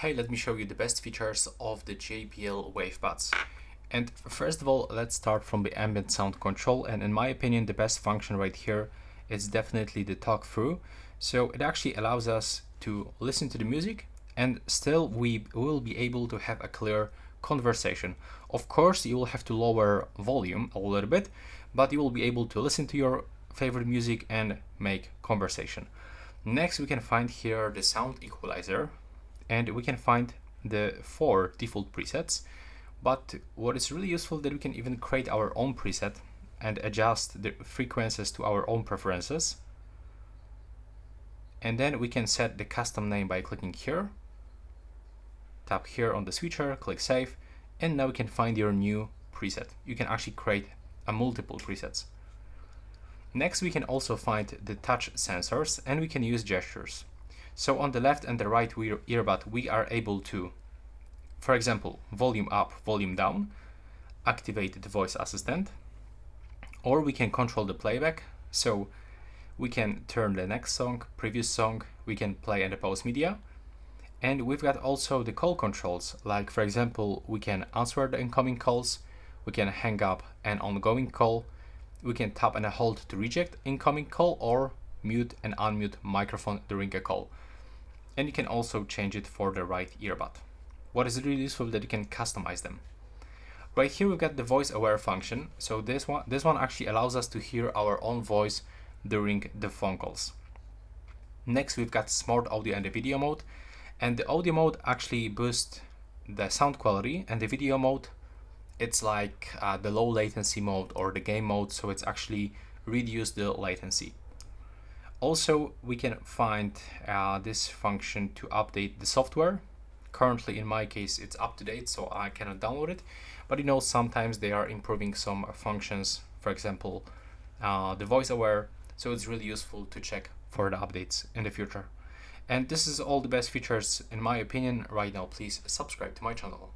Hey, let me show you the best features of the JBL Wave Buds. And first of all, let's start from the ambient sound control. And in my opinion, the best function right here is definitely the talk through. So it actually allows us to listen to the music and still we will be able to have a clear conversation. Of course, you will have to lower volume a little bit, but you will be able to listen to your favorite music and make conversation. Next, we can find here the sound equalizer, and we can find the 4 default presets. But what is really useful that we can even create our own preset and adjust the frequencies to our own preferences. And then we can set the custom name by clicking here, tap here on the switcher, click save, and now we can find your new preset. You can actually create a multiple presets. Next, we can also find the touch sensors and we can use gestures. So on the left and the right earbud, we are able to, for example, volume up, volume down, activate the voice assistant, or we can control the playback. So we can turn the next song, previous song, we can play and pause media. And we've got also the call controls, like for example, we can answer the incoming calls, we can hang up an ongoing call, we can tap and hold to reject incoming call or mute and unmute microphone during a call. And you can also change it for the right earbud. What is really useful that you can customize them. Right here we've got the voice aware function. So this one actually allows us to hear our own voice during the phone calls. Next, we've got smart audio and the video mode. And the audio mode actually boosts the sound quality, and the video mode, it's like the low latency mode or the game mode, so it's actually reduce the latency. Also, we can find this function to update the software. Currently, in my case, it's up to date, so I cannot download it. But you know, sometimes they are improving some functions, for example, the voice aware. So it's really useful to check for the updates in the future. And this is all the best features in my opinion right now. Please subscribe to my channel.